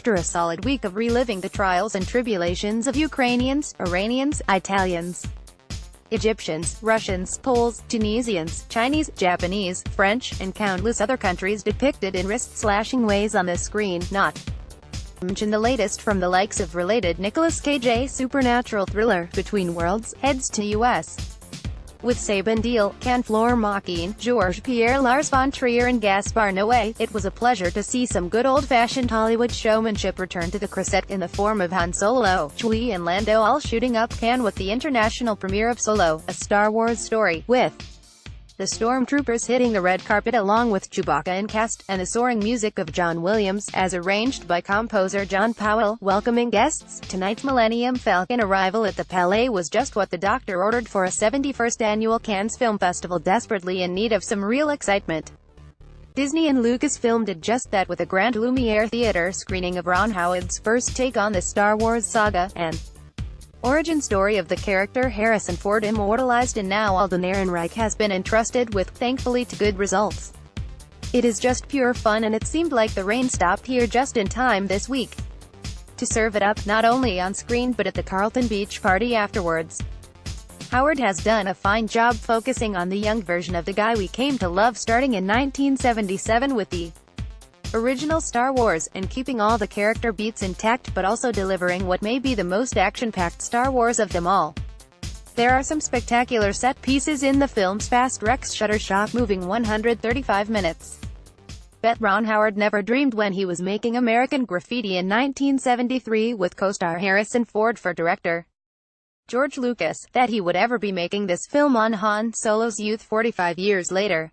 After a solid week of reliving the trials and tribulations of Ukrainians, Iranians, Italians, Egyptians, Russians, Poles, Tunisians, Chinese, Japanese, French, and countless other countries depicted in wrist-slashing ways on the screen, not to mention the latest from the likes of related Nicolas Cage supernatural thriller, Between Worlds, heads to U.S. with Sabine Deal, Ken Flormakin, Georges Pierre, Lars von Trier and Gaspar Noé. It was a pleasure to see some good old-fashioned Hollywood showmanship return to the Croisette in the form of Han Solo, Chewie and Lando all shooting up Cannes with the international premiere of Solo, a Star Wars story, with the stormtroopers hitting the red carpet along with Chewbacca and cast, and the soaring music of John Williams, as arranged by composer John Powell, welcoming guests. Tonight's Millennium Falcon arrival at the Palais was just what the doctor ordered for a 71st annual Cannes Film Festival desperately in need of some real excitement. Disney and Lucasfilm did just that with a Grand Lumiere Theatre screening of Ron Howard's first take on the Star Wars saga, and origin story of the character Harrison Ford immortalized, and now Alden Ehrenreich has been entrusted with, thankfully to good results. It is just pure fun, and it seemed like the rain stopped here just in time this week to serve it up, not only on screen but at the Carlton Beach party afterwards. Howard has done a fine job focusing on the young version of the guy we came to love starting in 1977 with the original Star Wars, and keeping all the character beats intact but also delivering what may be the most action-packed Star Wars of them all. There are some spectacular set pieces in the film's fast Rex Shuttershock moving 135 minutes. Bet Ron Howard never dreamed when he was making American Graffiti in 1973 with co-star Harrison Ford for director George Lucas, that he would ever be making this film on Han Solo's youth 45 years later.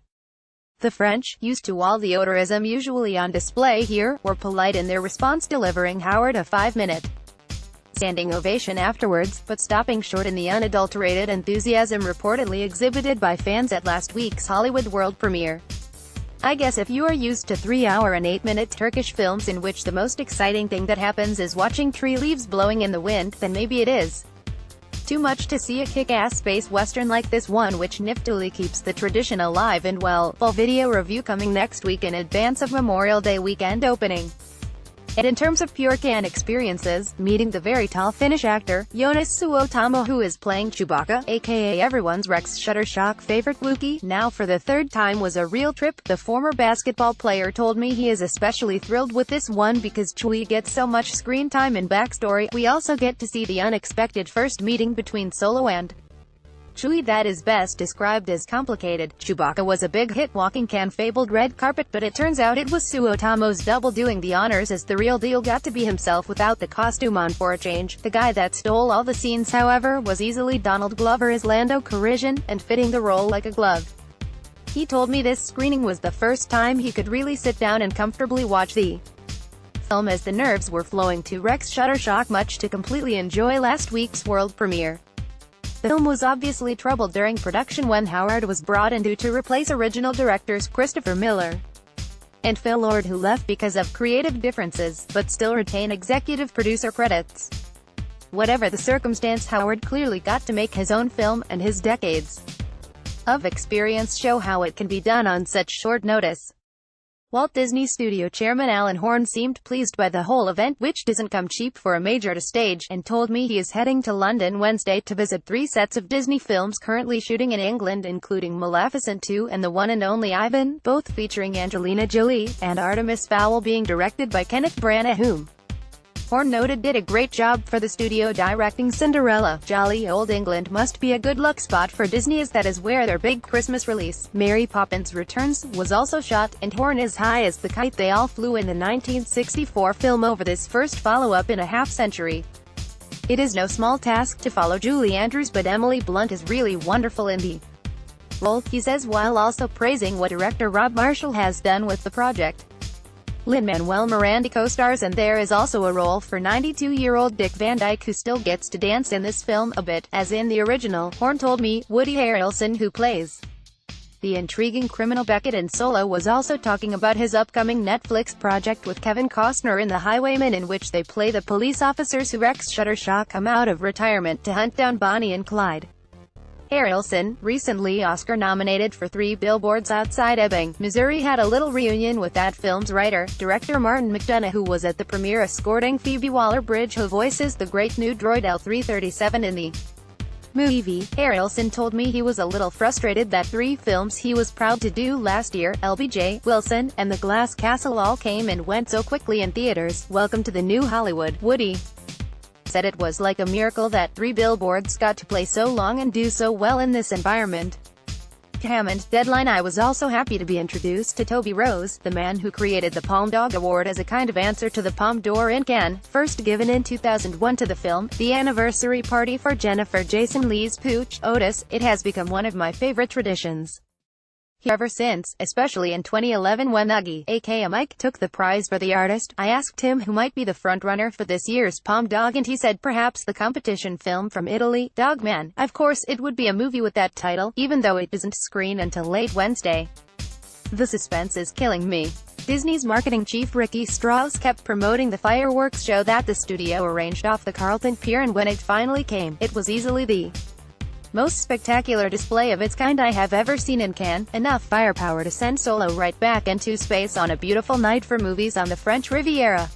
The French, used to all the odorism usually on display here, were polite in their response, delivering Howard a 5-minute standing ovation afterwards, but stopping short in the unadulterated enthusiasm reportedly exhibited by fans at last week's Hollywood world premiere. I guess if you are used to 3-hour and 8-minute Turkish films in which the most exciting thing that happens is watching tree leaves blowing in the wind, then maybe it is too much to see a kick-ass space western like this one, which niftily keeps the tradition alive and well. Full video review coming next week in advance of Memorial Day weekend opening. And in terms of pure Cannes experiences, meeting the very tall Finnish actor, Joonas Suotamo, who is playing Chewbacca, aka everyone's Rex Shuttershock favorite Wookiee, now for the third time was a real trip. The former basketball player told me he is especially thrilled with this one because Chewie gets so much screen time and backstory. We also get to see the unexpected first meeting between Solo and Chewie that is best described as complicated. Chewbacca was a big hit walking Cannes' fabled red carpet, but it turns out it was Suotamo's double doing the honors as the real deal got to be himself without the costume on for a change. The guy that stole all the scenes, however, was easily Donald Glover as Lando Calrissian, and fitting the role like a glove. He told me this screening was the first time he could really sit down and comfortably watch the film as the nerves were flowing to Rex Shuttershock, much to completely enjoy last week's world premiere. The film was obviously troubled during production when Howard was brought in to replace original directors Christopher Miller and Phil Lord, who left because of creative differences, but still retain executive producer credits. Whatever the circumstance, Howard clearly got to make his own film, and his decades of experience show how it can be done on such short notice. Walt Disney Studio Chairman Alan Horn seemed pleased by the whole event, which doesn't come cheap for a major to stage, and told me he is heading to London Wednesday to visit 3 sets of Disney films currently shooting in England, including Maleficent 2 and the one and only Ivan, both featuring Angelina Jolie, and Artemis Fowl being directed by Kenneth Branagh, whom Horn noted did a great job for the studio directing Cinderella. Jolly old England must be a good luck spot for Disney, as that is where their big Christmas release, Mary Poppins Returns, was also shot, and Horn is high as the kite they all flew in the 1964 film over this first follow-up in a half-century. It is no small task to follow Julie Andrews, but Emily Blunt is really wonderful in the role, he says, while also praising what director Rob Marshall has done with the project. Lin-Manuel Miranda co-stars, and there is also a role for 92-year-old Dick Van Dyke, who still gets to dance in this film a bit, as in the original. Horn told me Woody Harrelson, who plays the intriguing criminal Beckett in Solo, was also talking about his upcoming Netflix project with Kevin Costner in The Highwayman, in which they play the police officers who Rex Shuttershock come out of retirement to hunt down Bonnie and Clyde. Harrelson, recently Oscar-nominated for 3 Billboards Outside Ebbing, Missouri, had a little reunion with that film's writer, director Martin McDonagh, who was at the premiere escorting Phoebe Waller-Bridge, who voices the great new droid L-337 in the movie. Harrelson told me he was a little frustrated that 3 films he was proud to do last year, LBJ, Wilson, and The Glass Castle, all came and went so quickly in theaters. Welcome to the new Hollywood, Woody said it was like a miracle that 3 Billboards got to play so long and do so well in this environment. Hammond, Deadline. I was also happy to be introduced to Toby Rose, the man who created the Palme d'Or Award as a kind of answer to the Palme d'Or in Cannes, first given in 2001 to the film, the anniversary party for Jennifer Jason Leigh's Pooch, Otis. It has become one of my favorite traditions ever since, especially in 2011 when Uggy, aka Mike, took the prize for the artist. I asked him who might be the frontrunner for this year's Palme d'Or, and he said perhaps the competition film from Italy, Dogman. Of course it would be a movie with that title, even though it doesn't screen until late Wednesday. The suspense is killing me. Disney's marketing chief Ricky Strauss kept promoting the fireworks show that the studio arranged off the Carlton Pier, and when it finally came, it was easily the most spectacular display of its kind I have ever seen in Cannes. Enough firepower to send Solo right back into space on a beautiful night for movies on the French Riviera.